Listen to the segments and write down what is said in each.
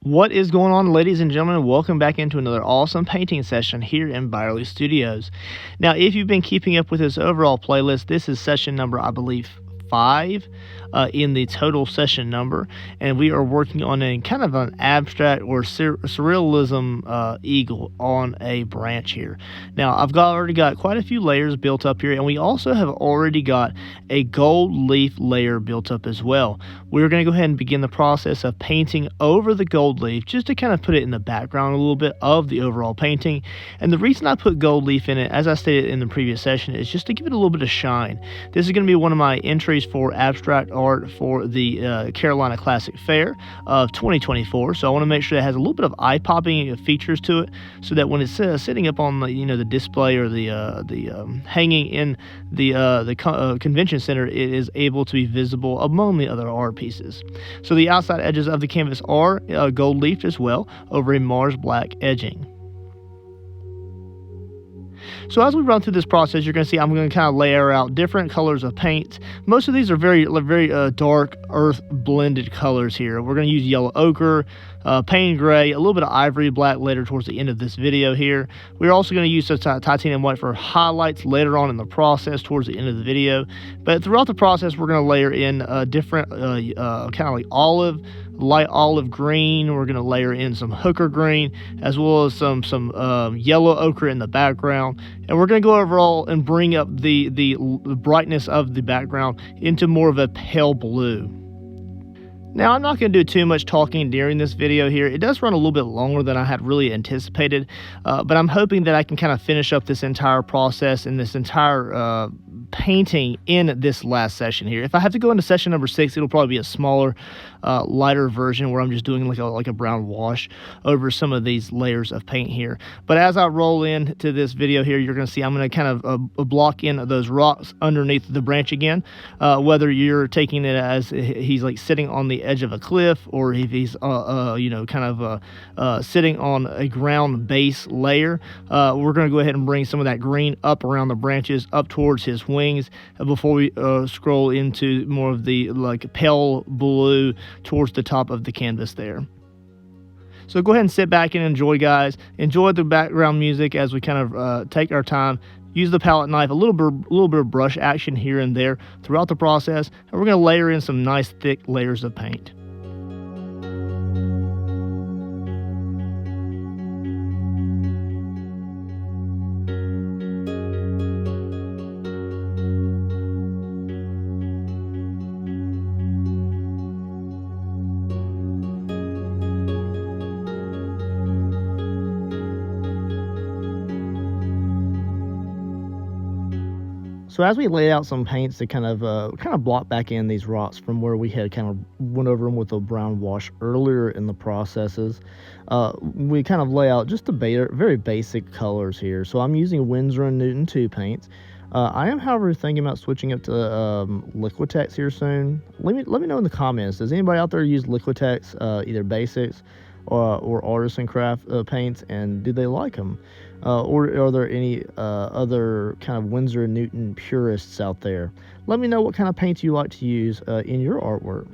What is going on, ladies and gentlemen? Welcome back into another awesome painting session here in Byerly Studios. Now, if you've been keeping up with this overall playlist, this is session number, I believe, 5 in the total session number, and we are working on a kind of an abstract or surrealism eagle on a branch here. Now, already got quite a few layers built up here, and we also have already got a gold leaf layer built up as well. We're going to go ahead and begin the process of painting over the gold leaf just to kind of put it in the background a little bit of the overall painting. And the reason I put gold leaf in it, as I stated in the previous session, is just to give it a little bit of shine. This is going to be one of my entries for abstract art for the Carolina Classic Fair of 2024. So I want to make sure it has a little bit of eye-popping features to it, so that when it's sitting up on the display or the hanging in the convention center, it is able to be visible among the other art pieces. So the outside edges of the canvas are gold leafed as well over a Mars black edging. So as we run through this process, you're going to see I'm going to kind of layer out different colors of paint. Most of these are very dark earth blended colors here. We're going to use yellow ochre, pain gray, a little bit of ivory black later towards the end of this video here. We're also going to use some titanium white for highlights later on in the process towards the end of the video. But throughout the process, we're going to layer in different kind of like light olive green. We're going to layer in some hooker green, as well as some yellow ochre in the background, and we're going to go overall and bring up the brightness of the background into more of a pale blue. Now, I'm not going to do too much talking during this video here. It does run a little bit longer than I had really anticipated, but I'm hoping that I can kind of finish up this entire process and this entire painting in this last session here. If I have to go into session number 6, it'll probably be a smaller, lighter version where I'm just doing like a brown wash over some of these layers of paint here. But as I roll into this video here, you're going to see I'm going to kind of block in those rocks underneath the branch again, whether you're taking it as he's like sitting on the edge of a cliff, or if he's sitting on a ground base layer. We're going to go ahead and bring some of that green up around the branches up towards his wings before we scroll into more of the like pale blue towards the top of the canvas there. So go ahead and sit back and enjoy, guys. Enjoy the background music as we kind of take our time. Use the palette knife, a little bit of brush action here and there throughout the process, and we're going to layer in some nice thick layers of paint. So as we lay out some paints to kind of block back in these rocks from where we had kind of went over them with a brown wash earlier in the processes, we kind of lay out just the very basic colors here. So I'm using Winsor & Newton 2 paints. I am, however, thinking about switching up to Liquitex here soon. Let me know in the comments. Does anybody out there use Liquitex, either basics or artisan craft paints, and do they like them? Or are there any other kind of Winsor & Newton purists out there? Let me know what kind of paints you like to use in your artwork.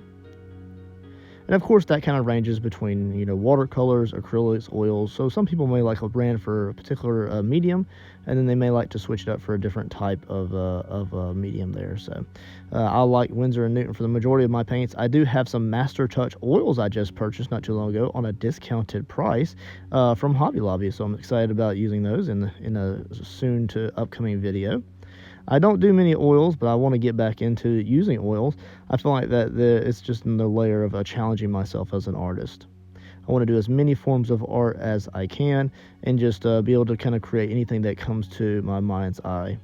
And of course, that kind of ranges between, watercolors, acrylics, oils. So some people may like a brand for a particular medium, and then they may like to switch it up for a different type of medium there. So I like Winsor & Newton for the majority of my paints. I do have some Master Touch oils I just purchased not too long ago on a discounted price from Hobby Lobby. So I'm excited about using those in a soon to upcoming video. I don't do many oils, but I want to get back into using oils. I feel like that it's just in the layer of challenging myself as an artist. I want to do as many forms of art as I can, and just be able to kind of create anything that comes to my mind's eye.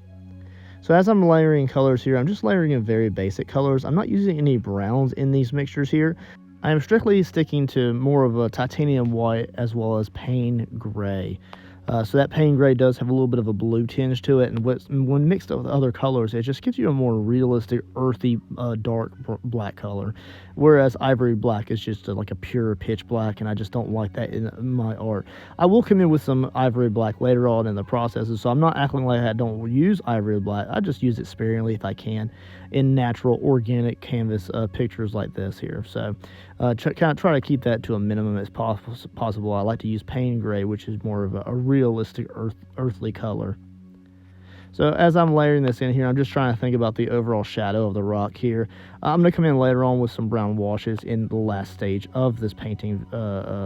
So as I'm layering colors here, I'm just layering in very basic colors. I'm not using any browns in these mixtures here. I am strictly sticking to more of a titanium white as well as pain gray. So that paint gray does have a little bit of a blue tinge to it, and when mixed with other colors, it just gives you a more realistic, earthy, dark black color. Whereas ivory black is just like a pure pitch black, and I just don't like that in my art. I will come in with some ivory black later on in the processes, so I'm not acting like I don't use ivory black. I just use it sparingly if I can in natural, organic canvas pictures like this here. So kind of try to keep that to a minimum as possible. I like to use paint gray, which is more of a realistic earthly color. So as I'm layering this in here, I'm just trying to think about the overall shadow of the rock here. I'm going to come in later on with some brown washes in the last stage of this painting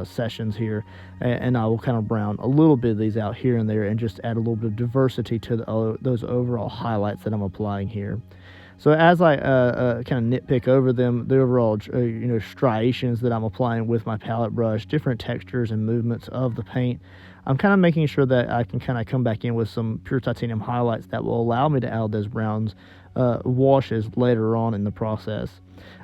sessions here, and I will kind of brown a little bit of these out here and there and just add a little bit of diversity to those overall highlights that I'm applying here. So as I kind of nitpick over them, the overall striations that I'm applying with my palette brush, different textures and movements of the paint, I'm kind of making sure that I can kind of come back in with some pure titanium highlights that will allow me to add those browns washes later on in the process.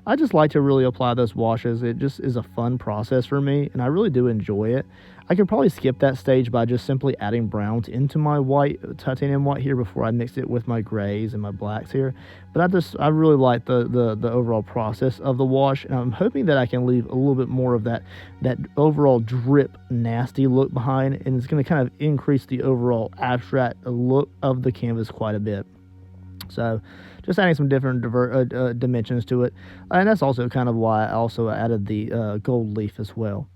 I just like to really apply those washes. It just is a fun process for me, and I really do enjoy it. I could probably skip that stage by just simply adding browns into my white, titanium white here before I mix it with my grays and my blacks here. But I really like the overall process of the wash, and I'm hoping that I can leave a little bit more of that overall drip nasty look behind, and it's going to kind of increase the overall abstract look of the canvas quite a bit. So just adding some different dimensions to it, and that's also kind of why I also added the gold leaf as well.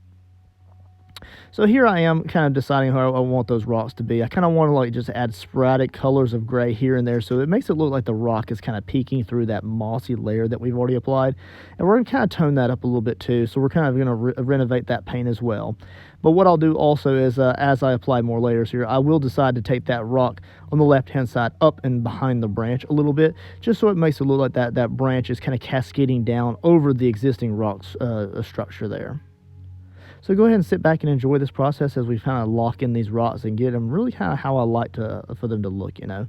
So here I am kind of deciding how I want those rocks to be. I kind of want to like just add sporadic colors of gray here and there, so it makes it look like the rock is kind of peeking through that mossy layer that we've already applied. And we're going to kind of tone that up a little bit too, so we're kind of going to renovate that paint as well. But what I'll do also is as I apply more layers here, I will decide to take that rock on the left hand side up and behind the branch a little bit, just so it makes it look like that branch is kind of cascading down over the existing rock's structure there. So go ahead and sit back and enjoy this process as we kind of lock in these rocks and get them really kind of how I like for them to look, you know.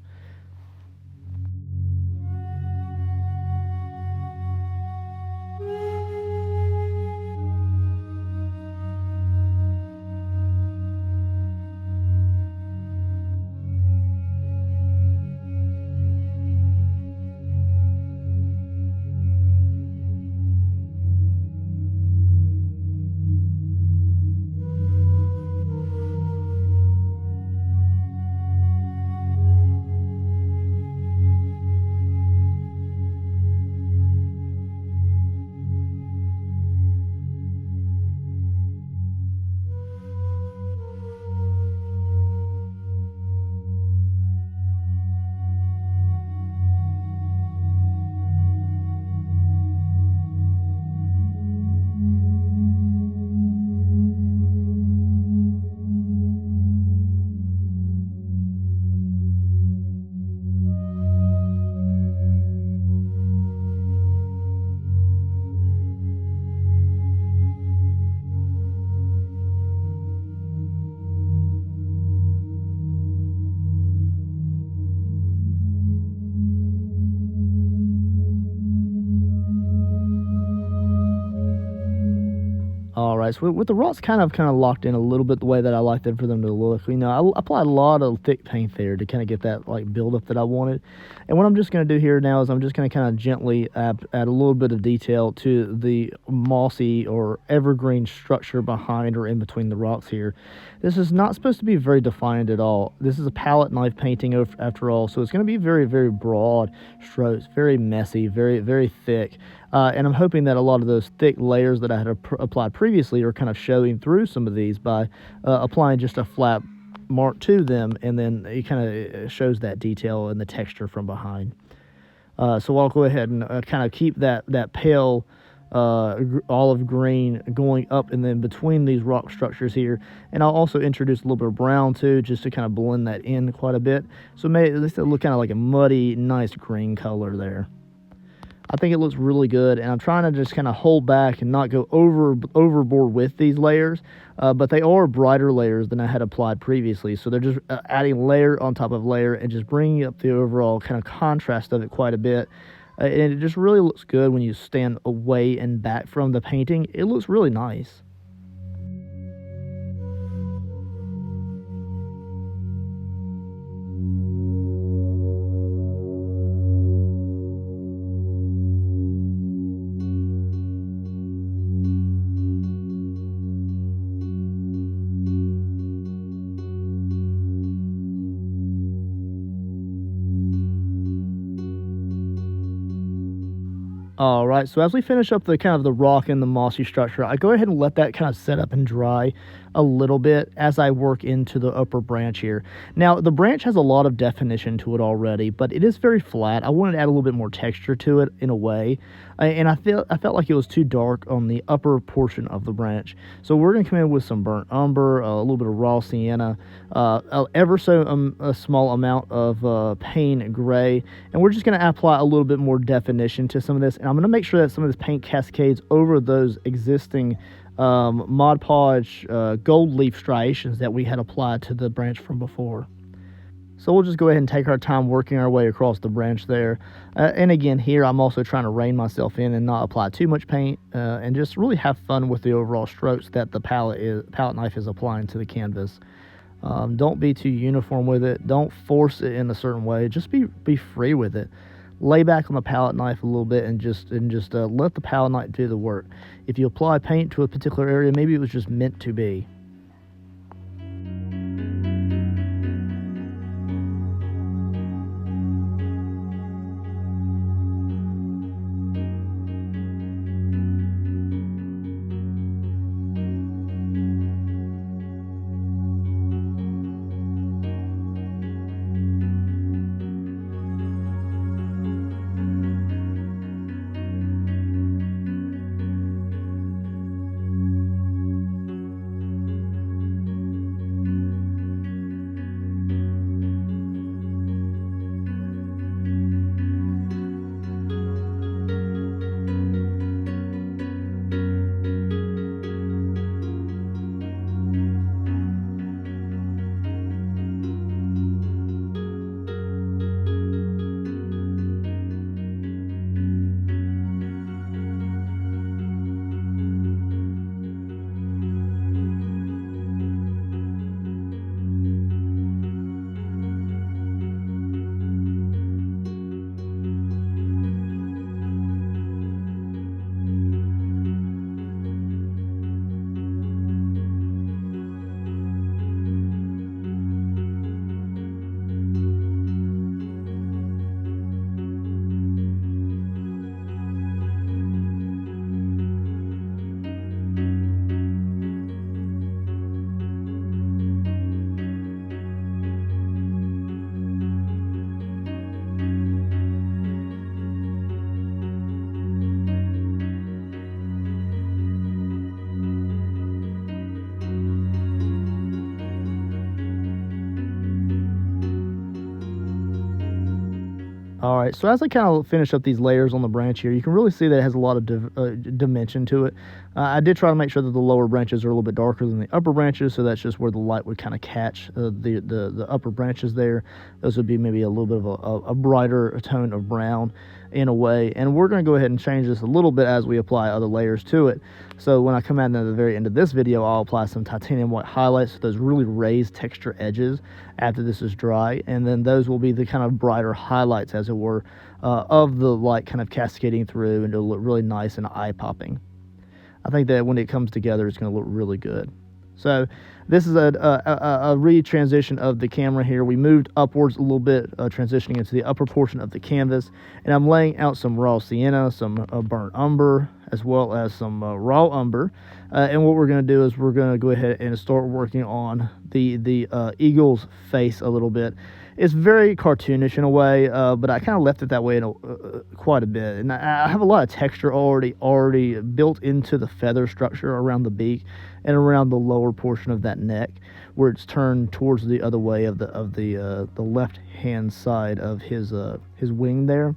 All right, so with the rocks kind of locked in a little bit the way that I like them for them to look, you know, I applied a lot of thick paint there to kind of get that like buildup that I wanted. And what I'm just going to do here now is I'm just going to kind of gently add a little bit of detail to the mossy or evergreen structure behind or in between the rocks here. This is not supposed to be very defined at all. This is a palette knife painting after all, so it's going to be very, very broad strokes, very messy, very, very thick. And I'm hoping that a lot of those thick layers that I had applied previously are kind of showing through some of these by applying just a flat mark to them, and then it kind of shows that detail and the texture from behind. So I'll go ahead and kind of keep that pale olive green going up and then between these rock structures here, and I'll also introduce a little bit of brown too, just to kind of blend that in quite a bit, so maybe this will look kind of like a muddy, nice green color there. I think it looks really good, and I'm trying to just kind of hold back and not go overboard with these layers, but they are brighter layers than I had applied previously, so they're just adding layer on top of layer and just bringing up the overall kind of contrast of it quite a bit. And it just really looks good when you stand away and back from the painting. It looks really nice. All right, so as we finish up the kind of the rock and the mossy structure, I go ahead and let that kind of set up and dry a little bit as I work into the upper branch here. Now, the branch has a lot of definition to it already, but it is very flat. I wanted to add a little bit more texture to it in a way, and I felt like it was too dark on the upper portion of the branch. So we're going to come in with some burnt umber, a little bit of raw sienna, ever so a small amount of paint gray, and we're just going to apply a little bit more definition to some of this. And I'm going to make sure that some of this paint cascades over those existing Mod Podge gold leaf striations that we had applied to the branch from before. So we'll just go ahead and take our time working our way across the branch there. And again, here I'm also trying to rein myself in and not apply too much paint, and just really have fun with the overall strokes that the palette knife is applying to the canvas. Don't be too uniform with it. Don't force it in a certain way. Just be free with it. Lay back on the palette knife a little bit and just let the palette knife do the work. If you apply paint to a particular area, maybe it was just meant to be. All right, so as I kind of finish up these layers on the branch here, you can really see that it has a lot of dimension to it. I did try to make sure that the lower branches are a little bit darker than the upper branches, so that's just where the light would kind of catch the upper branches there. Those would be maybe a little bit of a brighter tone of brown in a way. And we're going to go ahead and change this a little bit as we apply other layers to it. So when I come out to the very end of this video, I'll apply some titanium white highlights, those really raised texture edges after this is dry, and then those will be the kind of brighter highlights, as it were, of the light kind of cascading through, and it'll look really nice and eye-popping. I think that when it comes together, it's going to look really good. So this is a re-transition of the camera here. We moved upwards a little bit, transitioning into the upper portion of the canvas, and I'm laying out some raw sienna, some burnt umber, as well as some raw umber. And what we're going to do is we're going to go ahead and start working on the eagle's face a little bit. It's very cartoonish in a way, but I kind of left it that way quite a bit. And I have a lot of texture already built into the feather structure around the beak and around the lower portion of that neck, where it's turned towards the other way of the left hand side of his wing there.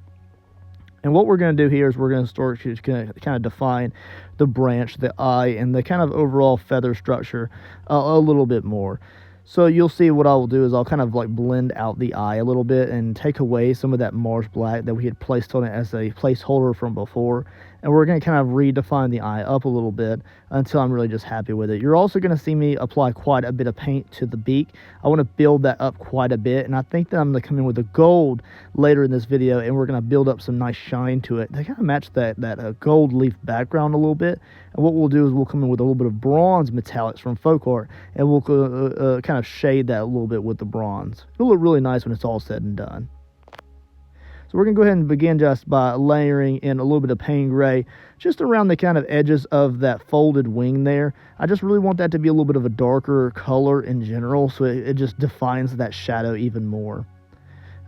And what we're going to do here is we're going to start to kind of define the branch, the eye, and the kind of overall feather structure a little bit more. So you'll see what I will do is I'll kind of like blend out the eye a little bit and take away some of that marsh black that we had placed on it as a placeholder from before. And we're going to kind of redefine the eye up a little bit until I'm really just happy with it. You're also going to see me apply quite a bit of paint to the beak. I want to build that up quite a bit, and I think that I'm going to come in with the gold later in this video, and we're going to build up some nice shine to it. They kind of match that gold leaf background a little bit. And what we'll do is we'll come in with a little bit of bronze metallics from Folk Art, and we'll kind of shade that a little bit with the bronze. It'll look really nice when it's all said and done. So So we're going to go ahead and begin just by layering in a little bit of pain gray just around the kind of edges of that folded wing there. I just really want that to be a little bit of a darker color in general, so it just defines that shadow even more.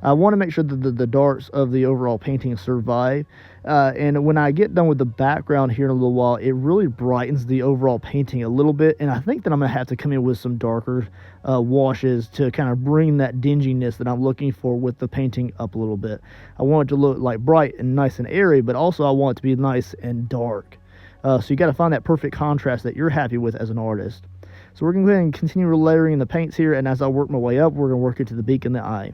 I want to make sure that the darks of the overall painting survive. And when I get done with the background here in a little while, it really brightens the overall painting a little bit. And I think that I'm going to have to come in with some darker washes to kind of bring that dinginess that I'm looking for with the painting up a little bit. I want it to look like bright and nice and airy, but also I want it to be nice and dark. So you got to find that perfect contrast that you're happy with as an artist. So we're going to go ahead and continue layering the paints here. And as I work my way up, we're going to work it to the beak and the eye.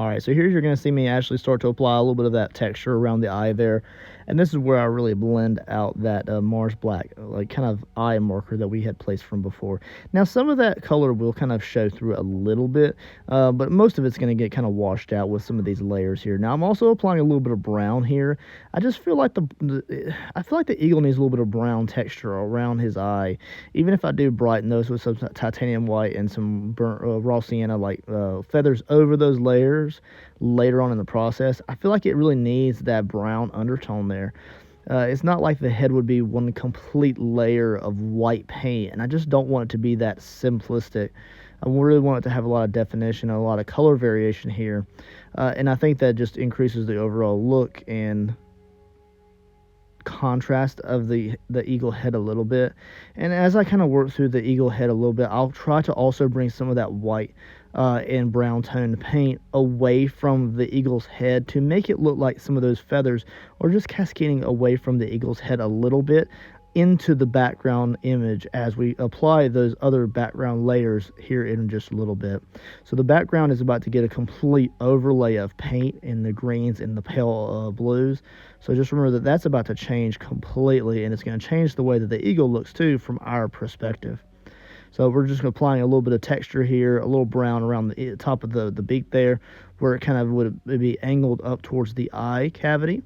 All right, so here you're going to see me actually start to apply a little bit of that texture around the eye there. And this is where I really blend out that Mars Black, like kind of eye marker that we had placed from before. Now, some of that color will kind of show through a little bit, but most of it's going to get kind of washed out with some of these layers here. Now, I'm also applying a little bit of brown here. I just feel like the eagle needs a little bit of brown texture around his eye. Even if I do brighten those with some titanium white and some burnt raw sienna like feathers over those layers later on in the process, I feel like it really needs that brown undertone there. It's not like the head would be one complete layer of white paint, and I just don't want it to be that simplistic. I really want it to have a lot of definition and a lot of color variation here, and I think that just increases the overall look and contrast of the eagle head a little bit. And as I kind of work through the eagle head a little bit, I'll try to also bring some of that white and brown toned paint away from the eagle's head to make it look like some of those feathers or just cascading away from the eagle's head a little bit into the background image as we apply those other background layers here in just a little bit. So the background is about to get a complete overlay of paint in the greens and the pale blues. So just remember that that's about to change completely, and it's going to change the way that the eagle looks too from our perspective. So we're just applying a little bit of texture here, a little brown around the top of the beak there, where it kind of would be angled up towards the eye cavity.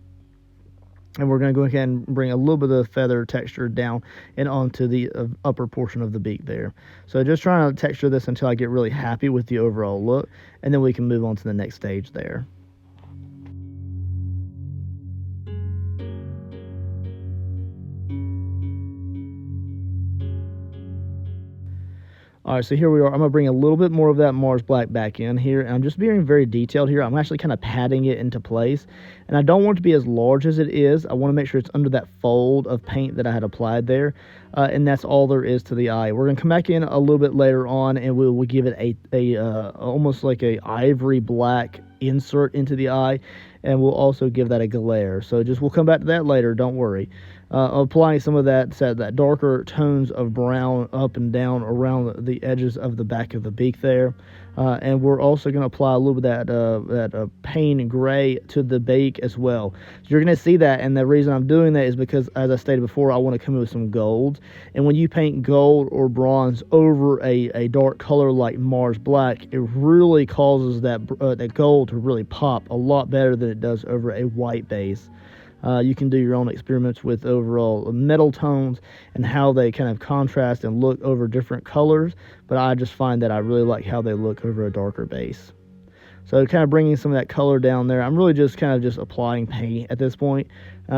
And we're going to go ahead and bring a little bit of feather texture down and onto the upper portion of the beak there. So just trying to texture this until I get really happy with the overall look, and then we can move on to the next stage there. All right, so here we are. I'm going to bring a little bit more of that Mars Black back in here, and I'm just being very detailed here. I'm actually kind of patting it into place, and I don't want it to be as large as it is. I want to make sure it's under that fold of paint that I had applied there, and that's all there is to the eye. We're going to come back in a little bit later on, and we'll give it a almost like a ivory black insert into the eye, and we'll also give that a glare. So we'll come back to that later, don't worry. Applying some of that darker tones of brown up and down around the edges of the back of the beak there. And we're also going to apply a little bit of that pain gray to the beak as well. So you're going to see that, and the reason I'm doing that is because, as I stated before, I want to come in with some gold. And when you paint gold or bronze over a dark color like Mars Black, it really causes that gold to really pop a lot better than it does over a white base. You can do your own experiments with overall metal tones and how they kind of contrast and look over different colors, but I just find that I really like how they look over a darker base. So kind of bringing some of that color down there. I'm really just kind of just applying paint at this point,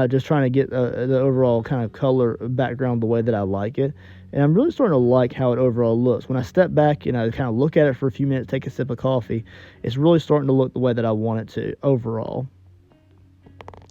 just trying to get the overall kind of color background the way that I like it. And I'm really starting to like how it overall looks. When I step back and I kind of look at it for a few minutes, take a sip of coffee, it's really starting to look the way that I want it to overall.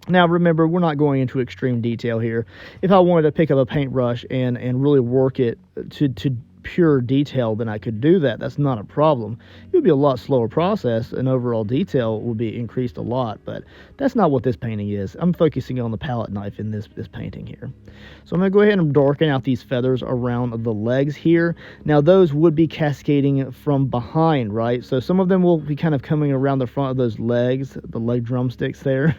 Now, remember, we're not going into extreme detail here. If I wanted to pick up a paintbrush and really work it to pure detail, then I could do that. That's not a problem. It would be a lot slower process, and overall detail would be increased a lot, but that's not what this painting is. I'm focusing on the palette knife in this painting here. So I'm going to go ahead and darken out these feathers around the legs here. Now, those would be cascading from behind, right? So some of them will be kind of coming around the front of those legs, the leg drumsticks there.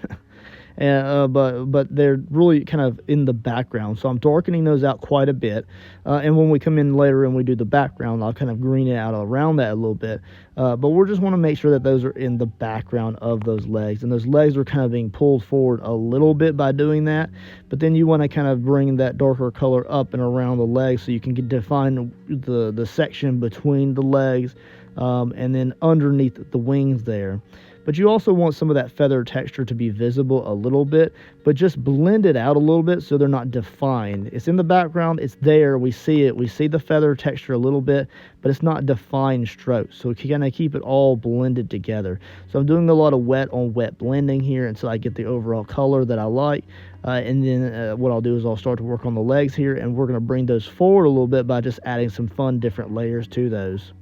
But they're really kind of in the background, so I'm darkening those out quite a bit, and when we come in later and we do the background, I'll kind of green it out around that a little bit, but we just want to make sure that those are in the background of those legs, and those legs are kind of being pulled forward a little bit by doing that, but then you want to kind of bring that darker color up and around the legs so you can define the section between the legs, and then underneath the wings there. But you also want some of that feather texture to be visible a little bit, but just blend it out a little bit so they're not defined. It's in the background, it's there, we see it, we see the feather texture a little bit, but it's not defined strokes. So you kind of keep it all blended together. So I'm doing a lot of wet on wet blending here until I get the overall color that I like. And then what I'll do is I'll start to work on the legs here, and we're going to bring those forward a little bit by just adding some fun different layers to those.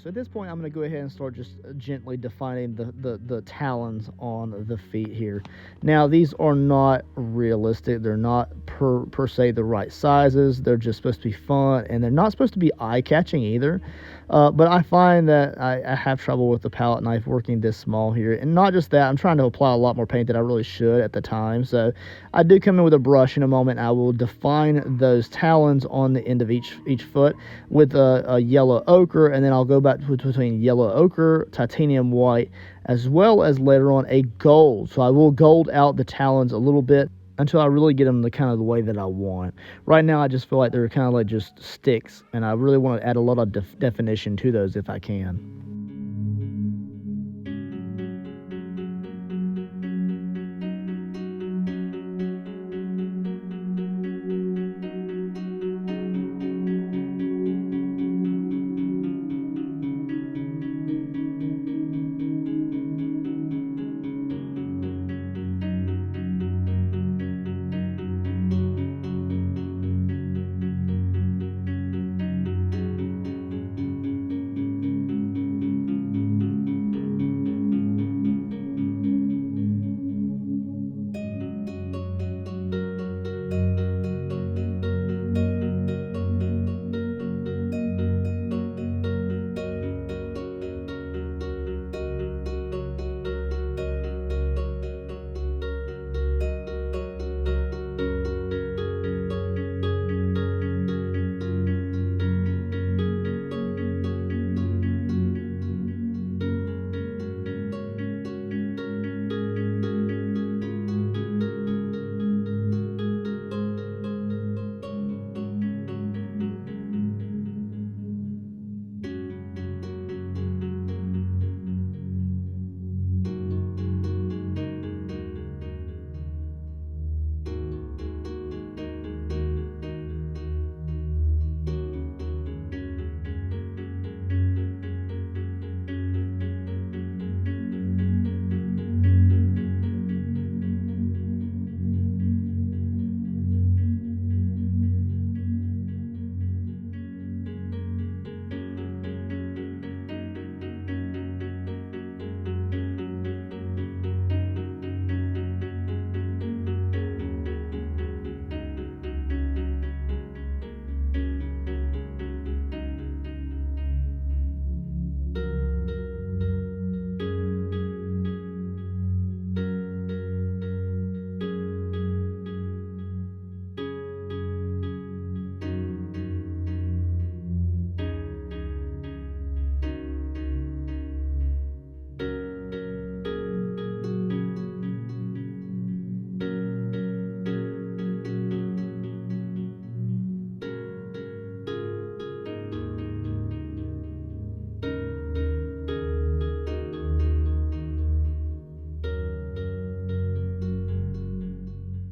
So at this point, I'm going to go ahead and start just gently defining the talons on the feet here. Now, these are not realistic. They're not per se the right sizes. They're just supposed to be fun, and they're not supposed to be eye-catching either. But I find that I have trouble with the palette knife working this small here. And not just that, I'm trying to apply a lot more paint than I really should at the time. So I do come in with a brush in a moment. I will define those talons on the end of each foot with a yellow ochre, and then I'll go back between yellow ochre, titanium white, as well as later on a gold. So I will gold out the talons a little bit until I really get them the kind of the way that I want. Right now, I just feel like they're kind of like just sticks, and I really want to add a lot of definition to those if I can.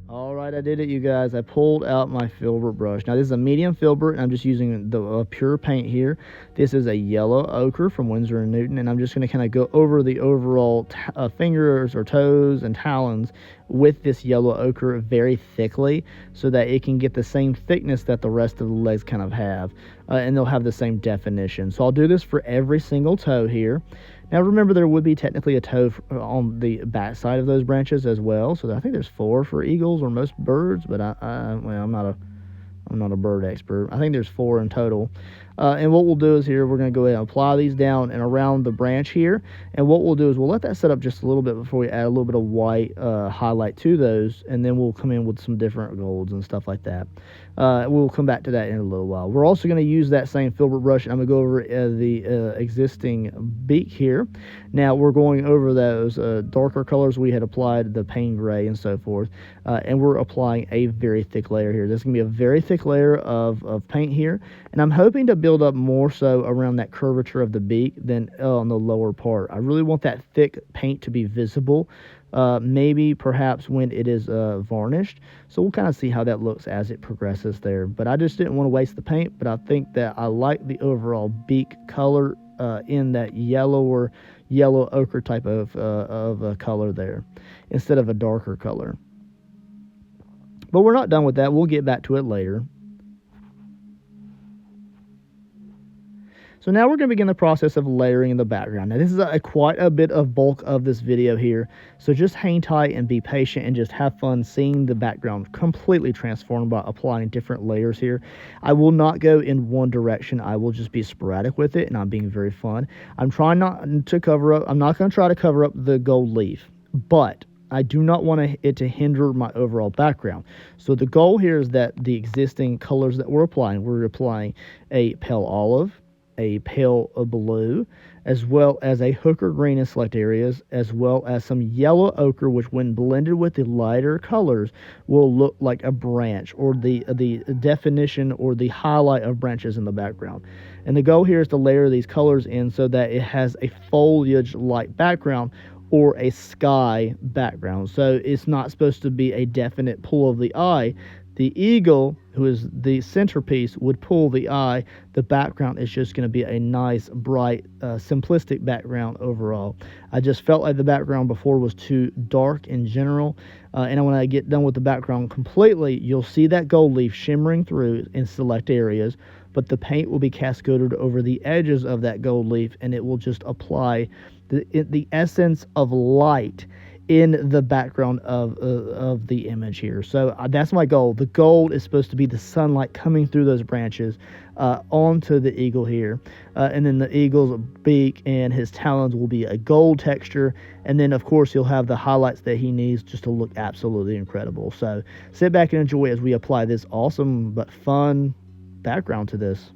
Alright, I did it, you guys. I pulled out my filbert brush. Now, this is a medium filbert, and I'm just using the pure paint here. This is a yellow ochre from Winsor & Newton, and I'm just going to kind of go over the overall fingers or toes and talons with this yellow ochre very thickly so that it can get the same thickness that the rest of the legs kind of have, and they'll have the same definition. So I'll do this for every single toe here. Now remember, there would be technically a toe on the back side of those branches as well. So I think there's 4 for eagles or most birds, but well, I'm not a bird expert. I think there's 4 in total. And what we'll do is here, we're going to go ahead and apply these down and around the branch here. And what we'll do is we'll let that set up just a little bit before we add a little bit of white highlight to those. And then we'll come in with some different golds and stuff like that. We'll come back to that in a little while. We're also going to use that same filbert brush, and I'm going to go over the existing beak here. Now we're going over those darker colors we had applied, the pain gray and so forth. And we're applying a very thick layer here. There's going to be a very thick layer of paint here. And I'm hoping to build up more so around that curvature of the beak than on the lower part. I really want that thick paint to be visible, maybe perhaps when it is varnished. So we'll kind of see how that looks as it progresses there. But I just didn't want to waste the paint, but I think that I like the overall beak color in that yellow ochre type of color there instead of a darker color. But we're not done with that. We'll get back to it later. So now we're going to begin the process of layering in the background. Now this is quite a bit of bulk of this video here, so just hang tight and be patient and just have fun seeing the background completely transformed by applying different layers here. I will not go in one direction. I will just be sporadic with it, and I'm being very fun. I'm trying not to cover up, I'm not going to try to cover up the gold leaf, but I do not want it to hinder my overall background. So the goal here is that the existing colors that we're applying a pale olive, a pale blue, as well as a hooker green in select areas, as well as some yellow ochre, which when blended with the lighter colors will look like a branch, or the definition or the highlight of branches in the background. And the goal here is to layer these colors in so that it has a foliage-like background or a sky background. So it's not supposed to be a definite pull of the eye. The eagle, who is the centerpiece, would pull the eye. The background is just going to be a nice, bright, simplistic background overall. I just felt like the background before was too dark in general. And when I get done with the background completely, you'll see that gold leaf shimmering through in select areas, but the paint will be cascaded over the edges of that gold leaf, and it will just apply the essence of light in the background of the image here. So that's my goal. The gold is supposed to be the sunlight coming through those branches onto the eagle here. And then the eagle's beak and his talons will be a gold texture. And then, of course, he'll have the highlights that he needs just to look absolutely incredible. So sit back and enjoy as we apply this awesome but fun background to this.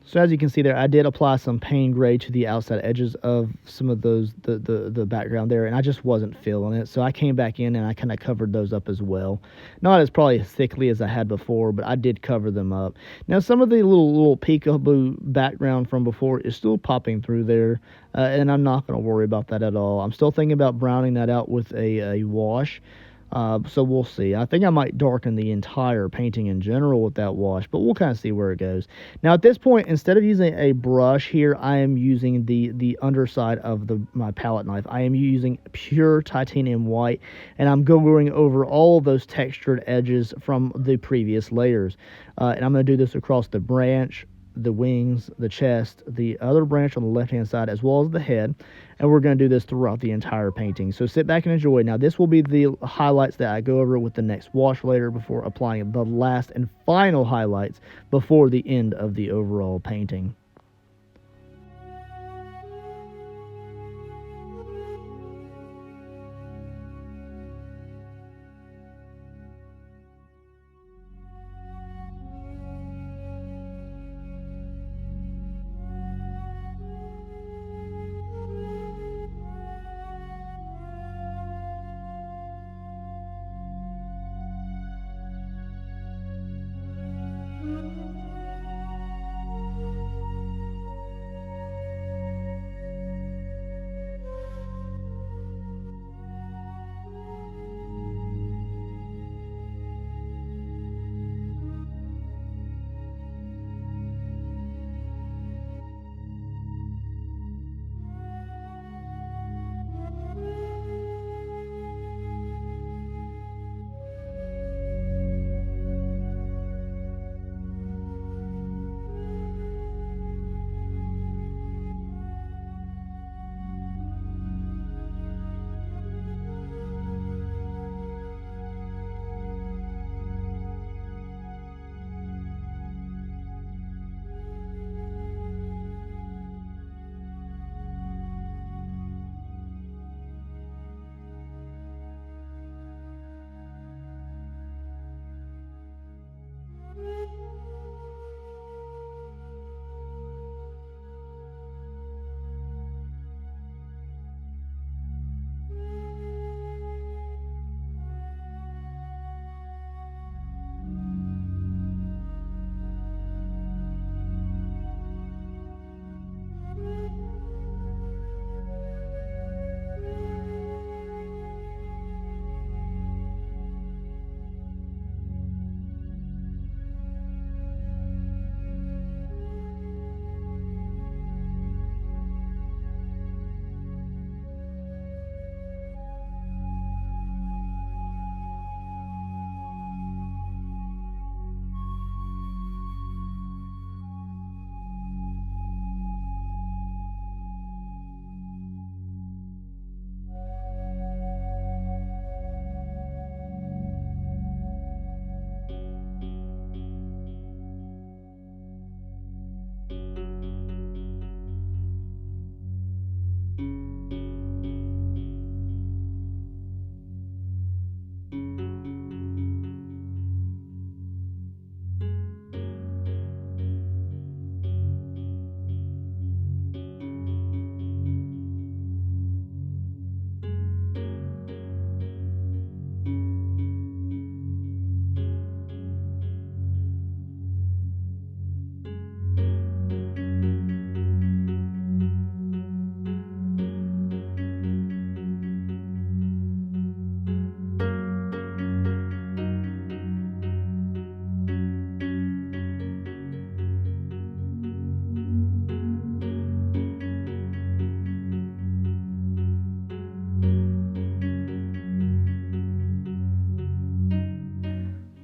So as you can see there, I did apply some pain gray to the outside edges of some of those the background there, and I just wasn't feeling it. So I came back in and I kind of covered those up as well. Not as probably as thickly as I had before, but I did cover them up. Now some of the little peekaboo background from before is still popping through there, and I'm not going to worry about that at all. I'm still thinking about browning that out with a wash. So we'll see. I think I might darken the entire painting in general with that wash, but we'll kind of see where it goes. Now at this point, instead of using a brush here, I am using the underside of my palette knife. I am using pure titanium white, and I'm going over all of those textured edges from the previous layers. And I'm going to do this across the branch, the wings, the chest, the other branch on the left-hand side, as well as the head. And we're going to do this throughout the entire painting. So sit back and enjoy. Now, this will be the highlights that I go over with the next wash later before applying the last and final highlights before the end of the overall painting.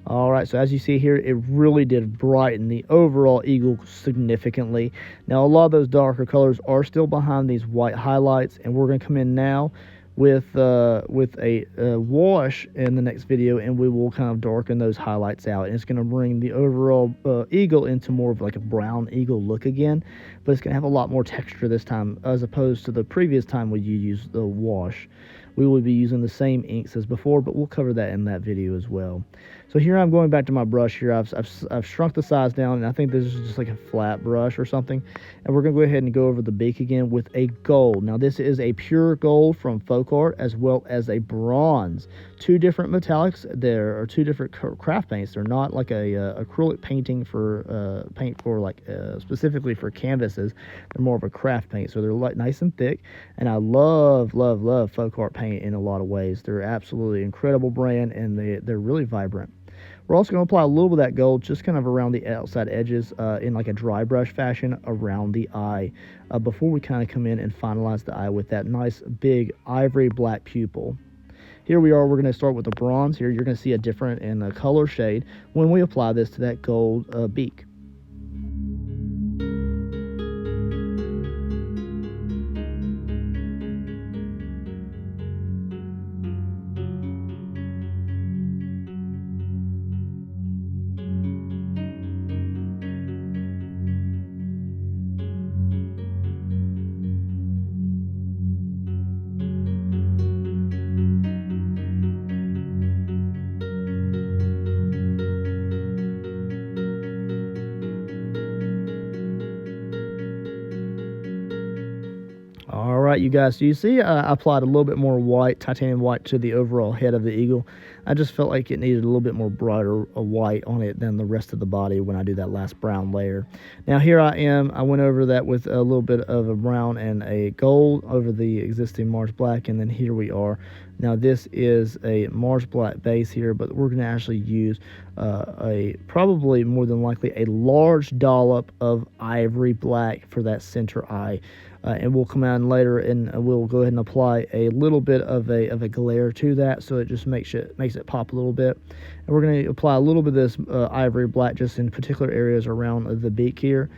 All right, so as you see here, it really did brighten the overall eagle significantly. Now, a lot of those darker colors are still behind these white highlights, and we're going to come in now with a wash in the next video, and we will kind of darken those highlights out. And it's going to bring the overall eagle into more of like a brown eagle look again, but it's going to have a lot more texture this time as opposed to the previous time when you used the wash. we will be using the same inks as before, but we'll cover that in that video as well. So here I'm going back to my brush here. I've shrunk the size down, and I think this is just like a flat brush or something. And we're going to go ahead and go over the beak again with a gold. Now this is a pure gold from Folk Art, as well as a bronze. Two different metallics. There are two different craft paints. They're not like a acrylic painting for paint for like specifically for canvases. They're more of a craft paint, so they're like nice and thick. And I love Folk Art paint in a lot of ways. They're absolutely incredible brand, and they're really vibrant. We're also going to apply a little bit of that gold just kind of around the outside edges in like a dry brush fashion around the eye before we kind of come in and finalize the eye with that nice big ivory black pupil. Here we are, we're going to start with the bronze. Here you're going to see a different in the color shade when we apply this to that gold beak. All right, you guys, so you see I applied a little bit more white, titanium white, to the overall head of the eagle. I just felt like it needed a little bit more brighter white on it than the rest of the body when I do that last brown layer. Now here I went over that with a little bit of a brown and a gold over the existing Mars Black, and then here we are. Now this is a Mars Black base here, but we're going to actually use probably more than likely a large dollop of ivory black for that center eye. And we'll come out later and we'll go ahead and apply a little bit of a glare to that, so it just makes it pop a little bit. And we're going to apply a little bit of this ivory black just in particular areas around the beak here.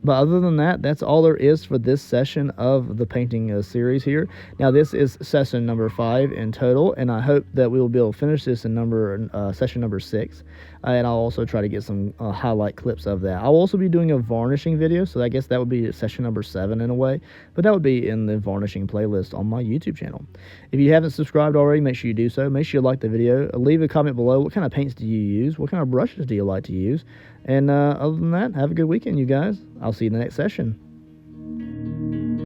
But other than that, that's all there is for this session of the painting series here. Now, this is session number 5 in total, and I hope that we will be able to finish this in session number 6. And I'll also try to get some highlight clips of that. I'll also be doing a varnishing video, so I guess that would be session number 7 in a way. But that would be in the varnishing playlist on my YouTube channel. If you haven't subscribed already, make sure you do so. Make sure you like the video. Leave a comment below. What kind of paints do you use? What kind of brushes do you like to use? And other than that, have a good weekend, you guys. I'll see you in the next session.